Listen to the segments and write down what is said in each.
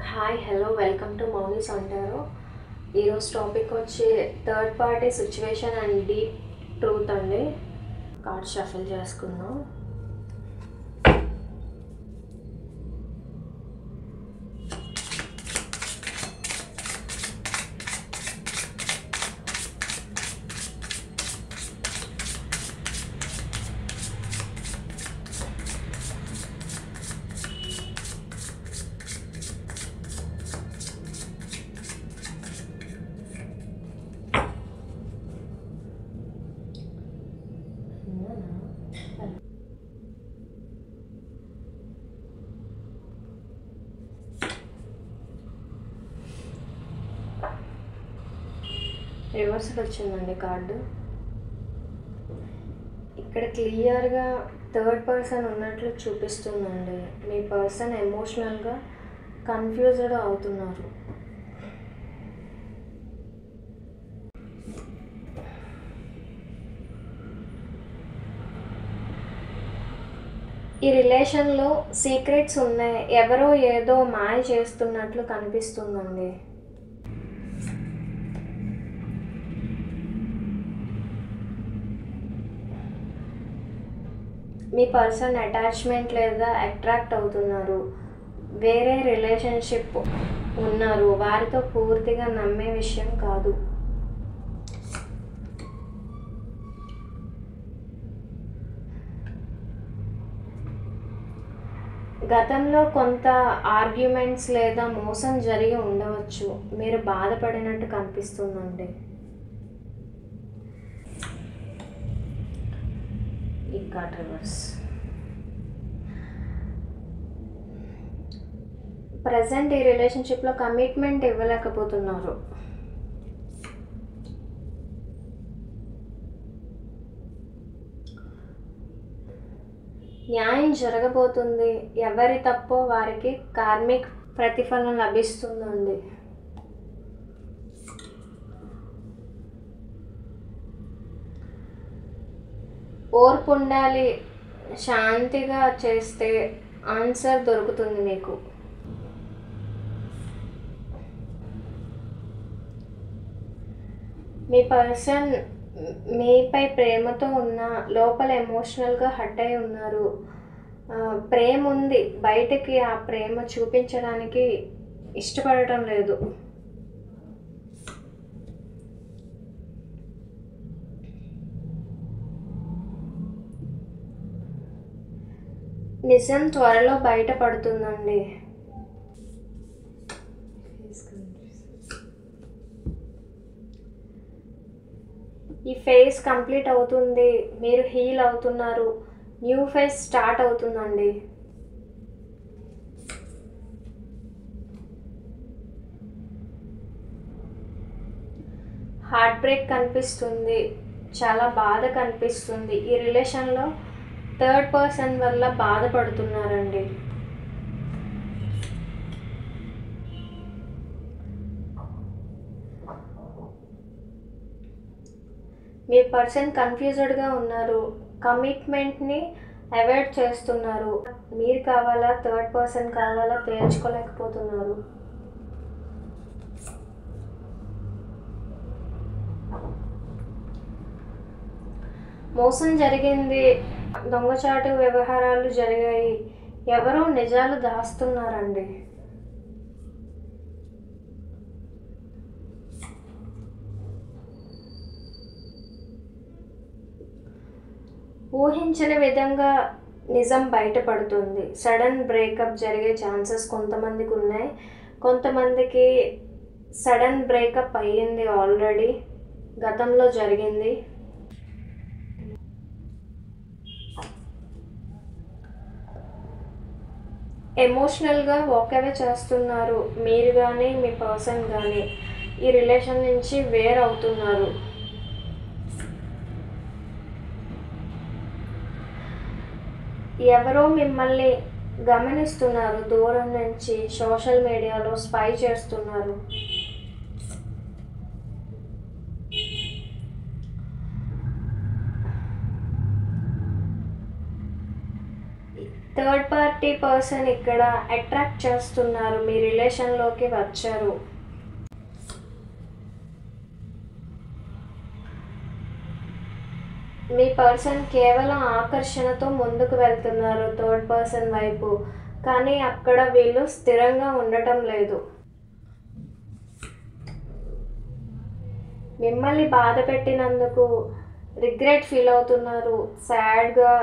Hi hello welcome to Mouni's అంటారు. ఈరోజు topic వచ్చి third party situation and deep truth అండి. కార్డ్ షఫల్ చేసుకుందాం. రివర్స్ వచ్చిందండి కార్డు. ఇక్కడ క్లియర్గా థర్డ్ పర్సన్ ఉన్నట్లు చూపిస్తుందండి. మీ పర్సన్ ఎమోషనల్గా కన్ఫ్యూజ్డ్ అవుతున్నారు. ఈ రిలేషన్లో సీక్రెట్స్ ఉన్నాయి. ఎవరో ఏదో మాయ చేస్తున్నట్లు కనిపిస్తుందండి. మీ పర్సన్ అటాచ్మెంట్ లేదా అట్రాక్ట్ అవుతున్నారు. వేరే రిలేషన్షిప్ ఉన్నారు. వారితో పూర్తిగా నమ్మే విషయం కాదు. గతంలో కొంత ఆర్గ్యుమెంట్స్ లేదా మోసం జరిగి ఉండవచ్చు. మీరు బాధపడినట్టు కనిపిస్తుందండి. ఈ కార్డ్ రివర్స్. ప్రజెంట్ ఈ రిలేషన్షిప్లో కమిట్మెంట్ ఇవ్వలేకపోతున్నారు. న్యాయం జరగబోతుంది. ఎవరి తప్పో వారికి కార్మిక్ ప్రతిఫలం లభిస్తుందండి. ఓర్పు ఉండాలి. శాంతిగా చేస్తే ఆన్సర్ దొరుకుతుంది మీకు. మీ పర్సన్ మీపై ప్రేమతో ఉన్న లోపల ఎమోషనల్గా హర్ట్ అయి ఉన్నారు. ప్రేమ ఉంది, బయటకి ఆ ప్రేమ చూపించడానికి ఇష్టపడటం లేదు. నిజం త్వరలో బయటపడుతుందండి. ఈ ఫేజ్ కంప్లీట్ అవుతుంది. మీరు హీల్ అవుతున్నారు. న్యూ ఫేజ్ స్టార్ట్ అవుతుందండి. హార్ట్ బ్రేక్ కనిపిస్తుంది. చాలా బాధ కనిపిస్తుంది. ఈ రిలేషన్లో థర్డ్ పర్సన్ వల్ల బాధపడుతున్నారండి. మీ పర్సన్ కన్ఫ్యూజ్డ్గా ఉన్నారు. కమిట్మెంట్ని అవాయిడ్ చేస్తున్నారు. మీరు కావాలా థర్డ్ పర్సన్ కావాలా తేల్చుకోలేకపోతున్నారు. మోసం జరిగింది. దొంగచాటు వ్యవహారాలు జరిగాయి. ఎవరో నిజాలు దాస్తున్నారండి. ఊహించని విధంగా నిజం బయటపడుతుంది. సడన్ బ్రేకప్ జరిగే ఛాన్సెస్ కొంతమందికి ఉన్నాయి. కొంతమందికి సడన్ బ్రేకప్ అయ్యింది ఆల్రెడీ, గతంలో జరిగింది. ఎమోషనల్గా వాక్ అవే చేస్తున్నారు. మీరు కానీ మీ పర్సన్ కానీ ఈ రిలేషన్ నుంచి వేర్ అవుతున్నారు. ఎవరో మిమ్మల్ని గమనిస్తున్నారు. దూరం నుంచి సోషల్ మీడియాలో స్పై చేస్తున్నారు. థర్డ్ పార్టీ పార్టీ పర్సన్ ఇక్కడ అట్రాక్ట్ చేస్తున్నారు, మీ రిలేషన్లోకి వచ్చారు. మీ పర్సన్ కేవలం ఆకర్షణతో ముందుకు వెళ్తున్నారు థర్డ్ పర్సన్ వైపు, కానీ అక్కడ వీళ్ళు స్థిరంగా ఉండటం లేదు. మిమ్మల్ని బాధ పెట్టినందుకు రిగ్రెట్ ఫీల్ అవుతున్నారు, సాడ్గా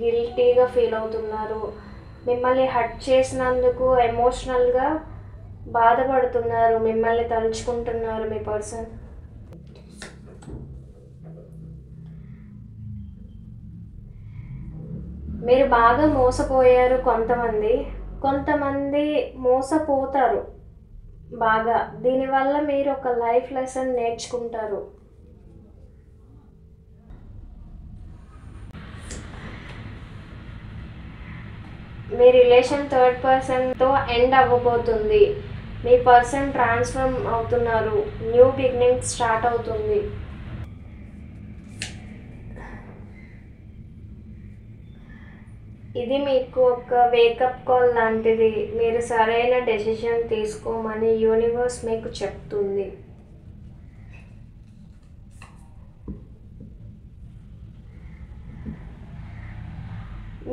గిల్టీగా ఫీల్ అవుతున్నారు. మిమ్మల్ని హర్ట్ చేసినందుకు ఎమోషనల్గా బాధపడుతున్నారు, మిమ్మల్ని తలుచుకుంటున్నారు మీ పర్సన్. మీరు బాగా మోసపోయారు. కొంతమంది మోసపోతారు బాగా. దీనివల్ల మీరు ఒక లైఫ్ లెసన్ నేర్చుకుంటారు. మీ రిలేషన్ థర్డ్ పర్సన్తో ఎండ్ అవ్వబోతుంది. మీ పర్సన్ ట్రాన్స్ఫార్మ్ అవుతున్నారు, న్యూ బిగినింగ్ స్టార్ట్ అవుతుంది. ఇది మీకు ఒక వేకప్ కాల్ లాంటిది. మీరు సరైన డెసిషన్ తీసుకోమని యూనివర్స్ మీకు చెప్తుంది.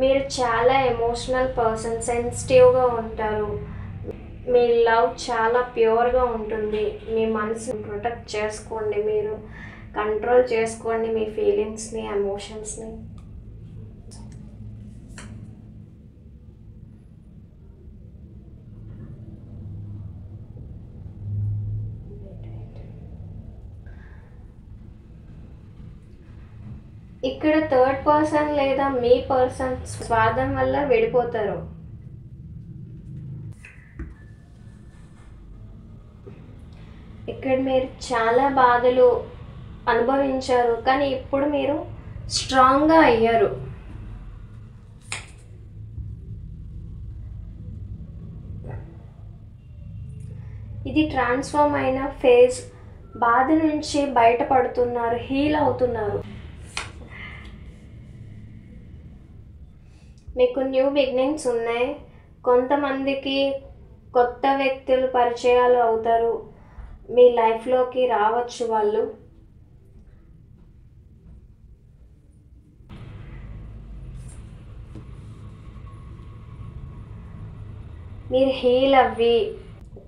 మీరు చాలా ఎమోషనల్ పర్సన్, సెన్సిటివ్గా ఉంటారు. మీ లవ్ చాలా ప్యూర్గా ఉంటుంది. మీ మనసుని ప్రొటెక్ట్ చేసుకోండి, మీరు కంట్రోల్ చేసుకోండి మీ ఫీలింగ్స్ని, ఎమోషన్స్ని. ఇక్కడ థర్డ్ పర్సన్ లేదా మీ పర్సన్ స్వార్థం వల్ల విడిపోతారు. ఇక్కడ మీరు చాలా బాధలు అనుభవించారు, కానీ ఇప్పుడు మీరు స్ట్రాంగ్గా అయ్యారు. ఇది ట్రాన్స్ఫార్మ్ అయిన ఫేజ్. బాధ నుంచి బయటపడుతున్నారు, హీల్ అవుతున్నారు. మీకు న్యూ బిగినింగ్స్ ఉన్నాయి. కొంతమందికి కొత్త వ్యక్తులు పరిచయాలు అవుతారు, మీ లైఫ్లోకి రావచ్చు వాళ్ళు. మీరు హీల్ అవ్వి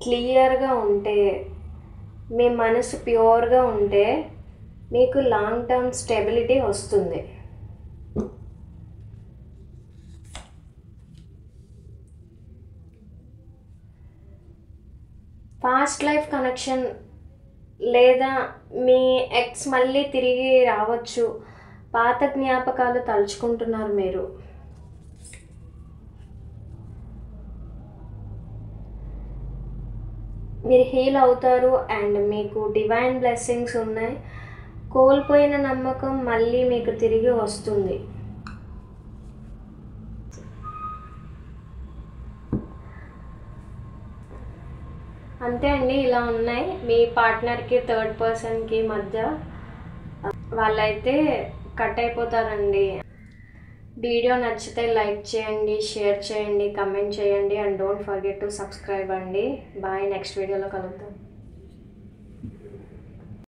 క్లియర్గా ఉంటే, మీ మనసు ప్యూర్గా ఉంటే మీకు లాంగ్ టర్మ్ స్టెబిలిటీ వస్తుంది. పాస్ట్ లైఫ్ కనెక్షన్ లేదా మీ ఎక్స్ మళ్ళీ తిరిగి రావచ్చు. పాత జ్ఞాపకాలు తలుచుకుంటున్నారు మీరు. మీరు హీల్ అవుతారు అండ్ మీకు డివైన్ బ్లెస్సింగ్స్ ఉన్నాయి. కోల్పోయిన నమ్మకం మళ్ళీ మీకు తిరిగి వస్తుంది. అంతే అండి, ఇలా ఉన్నాయి మీ పార్ట్నర్కి థర్డ్ పర్సన్కి మధ్య. వాళ్ళైతే కట్ అయిపోతారండి. వీడియో నచ్చితే లైక్ చేయండి, షేర్ చేయండి, కమెంట్ చేయండి and don't forget to subscribe అండి. బాయ్, నెక్స్ట్ వీడియోలో కలుద్దాం.